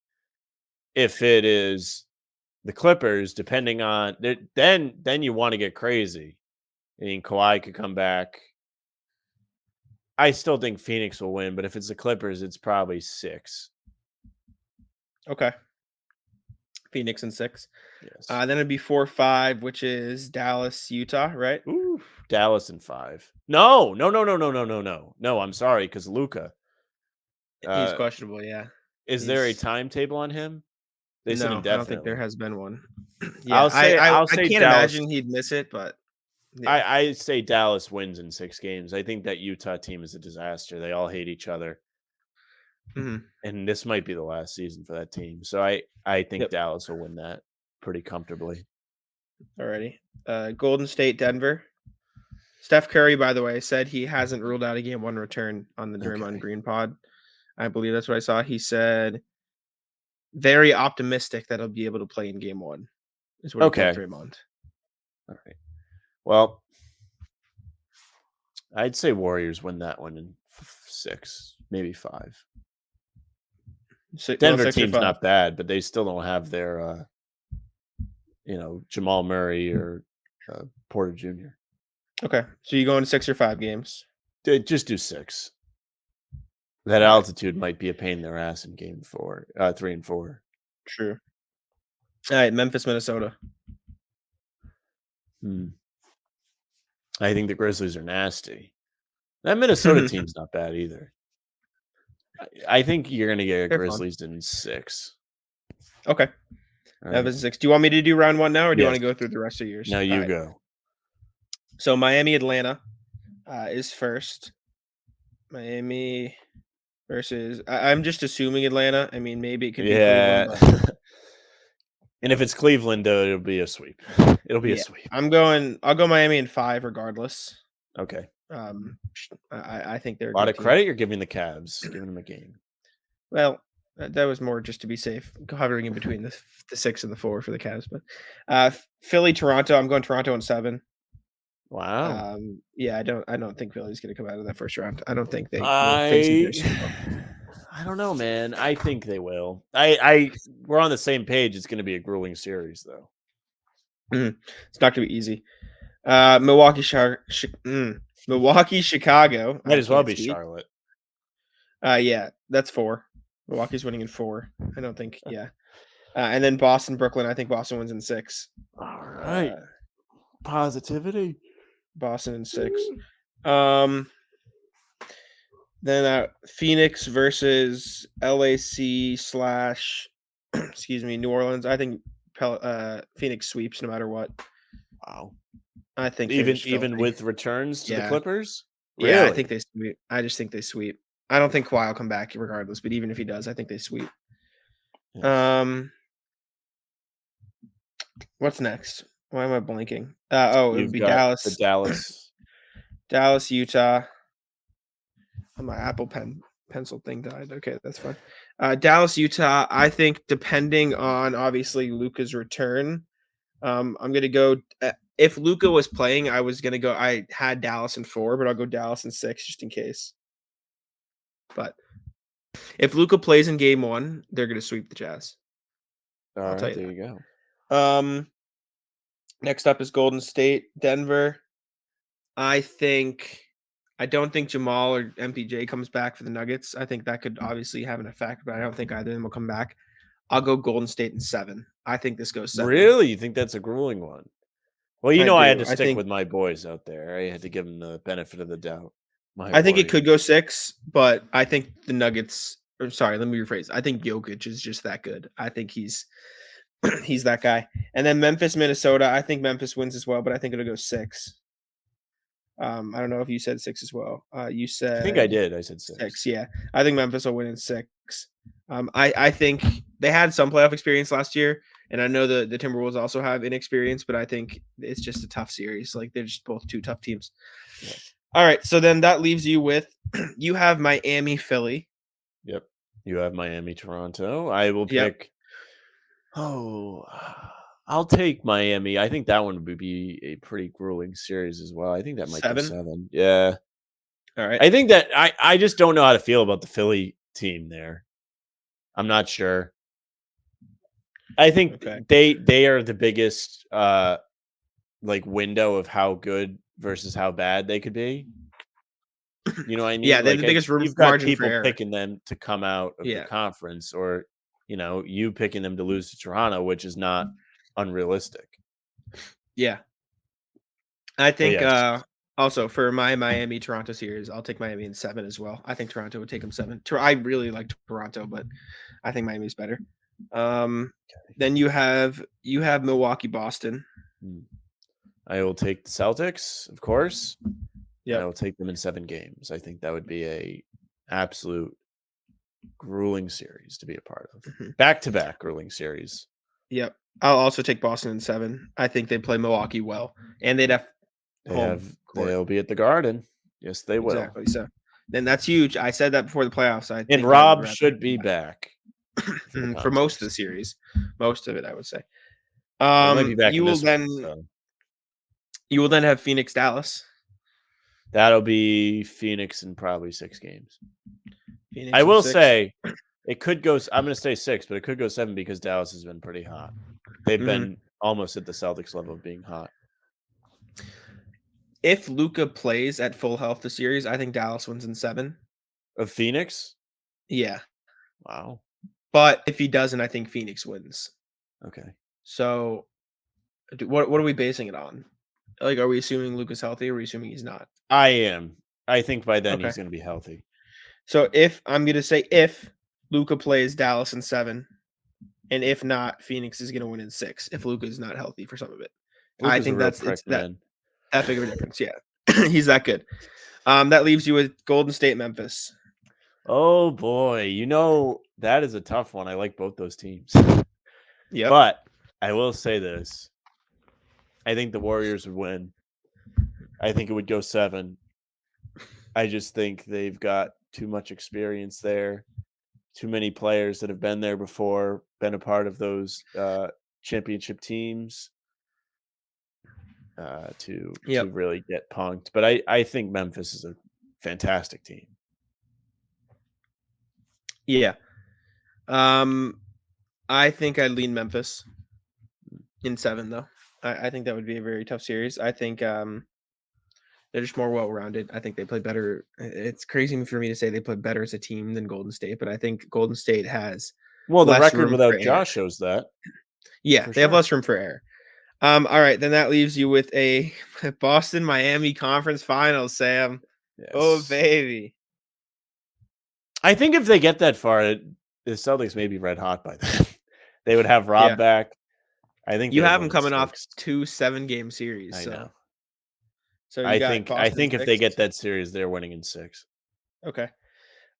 If it is the Clippers, depending on then you want to get crazy. I mean, Kawhi could come back. I still think Phoenix will win, but if it's the Clippers, it's probably 6. Okay. Phoenix in 6. Yes. Then it'd be 4-5, which is Dallas, Utah, right? Ooh, Dallas in 5. No, no, no, no, no, no, no, no. No, I'm sorry, because Luca. He's Uh, questionable, yeah. is there a He's timetable on him? They said No, I don't think there indefinitely. has been one. Yeah, I'll say I'll I say can't Dallas. imagine he'd miss it, but yeah. I say Dallas wins in 6 games. I think that Utah team is a disaster. They all hate each other, Mhm. and this might be the last season for that team. So I think Yep, Dallas will win that pretty comfortably. alrighty. Golden State, Denver. Steph Curry, by the way, said he hasn't ruled out a game 1 return on the Draymond Okay. Green pod. I believe that's what I saw. He said very optimistic that he'll be able to play in game 1, is what he told Okay. Draymond. All right. Well, I'd say Warriors win that one in 6, maybe 5. Going Denver 6 or team's 5. not bad, but they still don't have their Jamal Murray or Porter Jr. Okay, so you going 6 or 5 games? Just do 6. That All right, altitude might be a pain in their ass in game 3 and 4. true. All right, Memphis, Minnesota. Hmm. I think the Grizzlies are nasty. That Minnesota team's not bad either. I think you're gonna get They're fun. Grizzlies in 6. Okay, All right. Memphis in 6. Do you want me to do round 1 now, or do you want Yes. to go through the rest of yours? Now All you right. go. So Miami, Atlanta is first. Miami versus. I'm just assuming Atlanta. I mean, maybe it could be Cleveland, Yeah. but And if it's Cleveland, though, it'll be a sweep. It'll be a yeah, sweep. I'll go Miami in 5 regardless. Okay. I think they're a A lot good of team. credit you're giving the Cavs, giving them a game. Well, that was more just to be safe, hovering in between the 6 and the 4 for the Cavs. But Philly, Toronto. I'm going Toronto in 7. Wow. Yeah, I don't think Philly's going to come out of that first round. I don't think they will face I embarrassing. I don't know, man. I think they will. I we're on the same page. It's going to be a grueling series, though. It's not going to be easy. Milwaukee, Milwaukee, Chicago. Might I as well can't be speak. Charlotte. Yeah, that's 4. Milwaukee's winning in 4. I don't think. Yeah, and then Boston, Brooklyn. I think Boston wins in 6. All right. Uh, Positivity. Boston in 6. Um, then Phoenix versus LAC slash, excuse me, New Orleans. I think Phoenix sweeps no matter what. Wow. I think they're just Even filthy. with returns to the Yeah. Clippers? Yeah, I Really? think they sweep. I just think they sweep. I don't think Kawhi will come back regardless, but even if he does, I think they sweep. Yes. What's next? Why am I blanking? It would You've be got the Dallas, Dallas. Dallas, Utah. Oh, my Apple pencil thing died. Okay, that's fine. Dallas, Utah. I think depending on obviously Luca's return, I'm gonna go. If Luca was playing, I was gonna go. I had Dallas in 4, but I'll go Dallas in 6 just in case. But if Luca plays in game 1, they're gonna sweep the Jazz. All I'll tell right, you there you that. go. Next up is Golden State, Denver. I don't think Jamal or MPJ comes back for the Nuggets. I think that could obviously have an effect, but I don't think either of them will come back. I'll go Golden State in 7. I think this goes 7. Really? You think that's a grueling one? Well, I I had do. to stick with my boys out there. I had to give them the benefit of the doubt. My I think it could Warriors. go 6, but I think the Nuggets. Or sorry, let me rephrase. I think Jokic is just that good. I think he's he's that guy. And then Memphis, Minnesota. I think Memphis wins as well, but I think it'll go 6. I don't know if you said 6 as well. You I think I said did. I said 6. 6. Yeah, I think Memphis will win in 6. I think they had some playoff experience last year, and I know the Timberwolves also have inexperience, but I think it's just a tough series. Like they're just both 2 tough teams. Yeah. All right, so then that leaves you with you have Miami, Philly. Yep. You have Miami, Toronto. I will Yep. pick. Oh, I'll take Miami. I think that one would be a pretty grueling series as well. I think that might go 7. 7. Yeah. All right. I think that I just don't know how to feel about the Philly team there. I'm not sure. I think Okay. they are the biggest window of how good versus how bad they could be. You know what I Yeah, mean? they have the biggest room You've got margin for people error. picking them to come out of the Yeah. conference or you picking them to lose to Toronto, which is not unrealistic. Yeah. I But think, yes, also for my Miami Toronto series, I'll take Miami in 7 as well. I think Toronto would take them 7. I really like Toronto, but I think Miami's better. Um, then you have Milwaukee, Boston. mm, I will take the Celtics, of course, and I Yep. will take them in 7 games. I think that would be a absolute grueling series to be a part of. Mhm. Back to back grueling series. Yep. I'll also take Boston in 7. I think they play Milwaukee well, and they'd have home court. They'll be at the Garden. Yes, they will. Exactly. So then that's huge. I said that before the playoffs. I And think I would Rob rather should be back for the for most of the contest. series, most of it, I would say. Well, he might be back You in will this one, then so you will then have Phoenix, Dallas. that'll be Phoenix in probably 6 games. I Phoenix in will 6. say it could go I'm gonna say 6, but it could go 7 because Dallas has been pretty hot. They've Mhm. been almost at the Celtics level of being hot. If Luka plays at full health this series, I think Dallas wins in 7. Of Phoenix? Yeah, Wow. but if he doesn't, I think Phoenix wins. Okay. So, what are we basing it on? Like, are we assuming Luka's healthy, or are we assuming he's not? I am. I think by then Okay. he's gonna be healthy. So if I'm gonna say if Luka plays Dallas in 7, and if not, Phoenix is gonna win in 6 if Luka is not healthy for some of it. I Luka's a think real that's prick, it's that man. that big of a difference. Yeah, he's that good. That leaves you with Golden State, Memphis. Oh boy, that is a tough one. I like both those teams. Yep. But I will say this. I think the Warriors would win. I think it would go 7. I just think they've got too much experience there. Too many players that have been there before, been a part of those championship teams to Yep. really get punked. But I think Memphis is a fantastic team. Yeah. Um, I think I'd lean Memphis in 7 though. I think that would be a very tough series. I think they're just more well-rounded. I think they play better. It's crazy for me to say they play better as a team than Golden State, but I think Golden State has Well, the less record room for without error. Josh shows that Yeah, for they have sure. less room for error. All right, then that leaves you with a Boston Miami conference finals, Sam. Oh Yes. baby. I think if they get that far, the Celtics may be red hot by then. They would have Yeah. Rob back. I think You they would have win them in coming off 6. 2 7-game series, I know. so you I got think I Boston in think if 6. they get that series, they're winning in 6. Okay.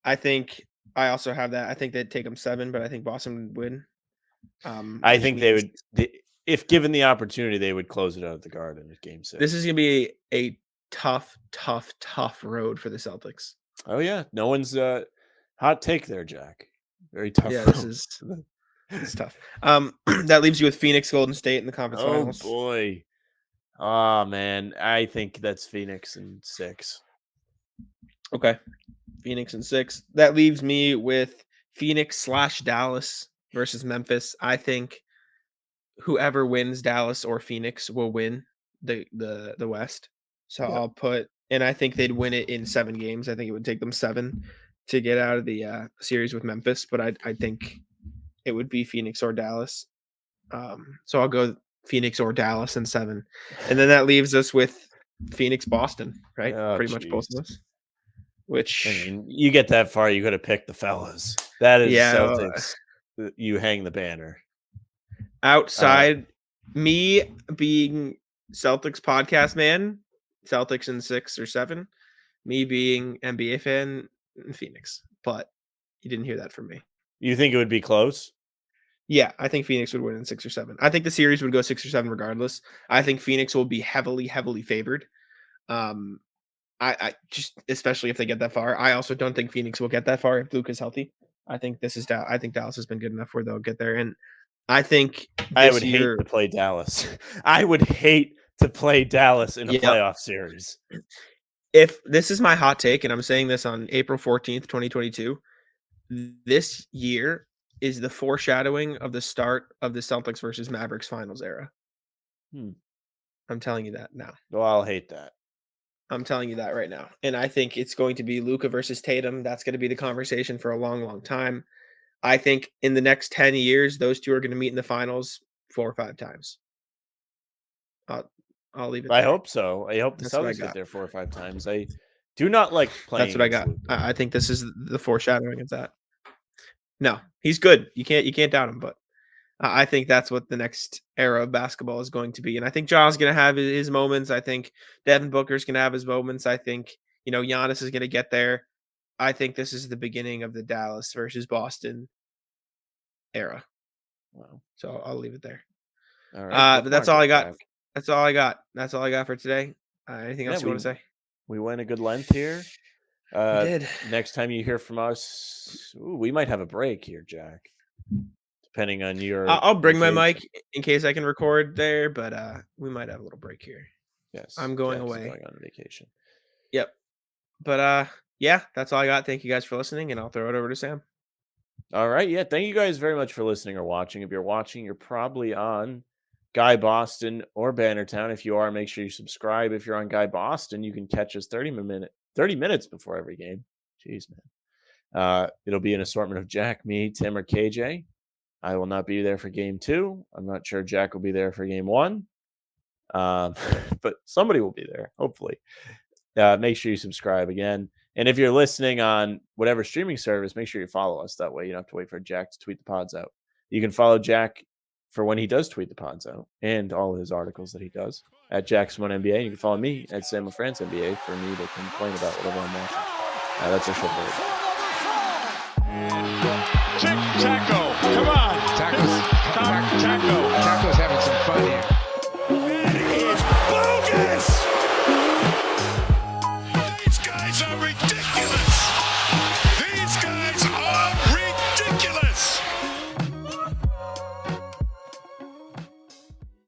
I think I also have that. I think they'd take them 7, but I think Boston would win. I Which think they means would if given the opportunity, they would close it out at the Garden at game this is 6. gonna be a tough, tough, tough road for the Celtics. Oh, yeah. No one's hot take there, Jack. Very Yeah, tough this road. is it's tough. That leaves you with Phoenix, Golden State in the conference Oh, finals. boy. Oh, man. I think that's Phoenix in 6. Okay. Phoenix in 6. That leaves me with Phoenix/Dallas versus Memphis. I think whoever wins Dallas or Phoenix will win the West. So Yep. I'll put and I think they'd win it in 7 games. I think it would take them 7 to get out of the series with Memphis, but I think it would be Phoenix or Dallas. So I'll go Phoenix or Dallas in 7. And then that leaves us with Phoenix, Boston, right? Oh, Pretty much both jeez. of us. I Which mean, you get that far, you gotta pick the fellas. That is yeah, Celtics. You hang the banner. Uh, outside me being Celtics podcast man, Celtics in 6 or 7, me being NBA fan, Phoenix. But you didn't hear that from me. you think it would be close? Yeah, I think Phoenix would win in 6 or 7. I think the series would go 6 or 7 regardless. I think Phoenix will be heavily, heavily favored. Um, I just especially if they get that far. I also don't think Phoenix will get that far if Luke is healthy. I think I think Dallas has been good enough where they'll get there. And I think I this would hate year, to play Dallas. I would hate to play Dallas in a yep. playoff series. If this is my hot take, and I'm saying this on April 14th, 2022, this year is the foreshadowing of the start of the Celtics versus Mavericks finals era. Hmm. I'm telling you that now. Well, I'll hate that. I'm telling you that right now. And I think it's going to be Luca versus Tatum. That's going to be the conversation for a long, long time. I think in the next 10 years, those two are going to meet in the finals 4 or 5 times. I'll, I'll leave it I there. hope so. I hope the That's what I Celtics get got. there 4 or 5 times. I do not like playing That's what I against got. Luka. I think this is the foreshadowing of that. No, he's good. You can't doubt him, but I think that's what the next era of basketball is going to be. And I think Ja's going to have his moments. I think Devin Booker's going to have his moments. I think, Giannis is going to get there. I think this is the beginning of the Dallas versus Boston era. Wow. So I'll leave it there. All right. But that's Bookmark all it, I got. Jack. That's all I got. That's all I got for today. Anything Yeah, else you want to say? we went a good length here. We did. Next time you hear from us, we might have a break here, Jack. Depending on your I'll bring my vacation. mic in case I can record there, but we might have a little break here. Yes, I'm going Jack is away. going on vacation. Yep. But yeah, that's all I got. Thank you guys for listening, and I'll throw it over to Sam. All right. Yeah. Thank you guys very much for listening or watching. If you're watching, you're probably on Guy Boston or Bannertown. If you are, make sure you subscribe. If you're on Guy Boston, you can catch us 30 minutes before every game. Jeez, man. It'll be an assortment of Jack, me, Tim, or KJ. I will not be there for game 2. I'm not sure Jack will be there for game 1. But somebody will be there, hopefully. Make sure you subscribe again. And if you're listening on whatever streaming service, make sure you follow us. That way you don't have to wait for Jack to tweet the pods out. You can follow Jack for when he does tweet the pods out and all of his articles that he does at Jackson1NBA. And you can follow me at Sam France NBA for me to complain about whatever I'm watching. That's our show for Taco, come on. Taco's having some fun here.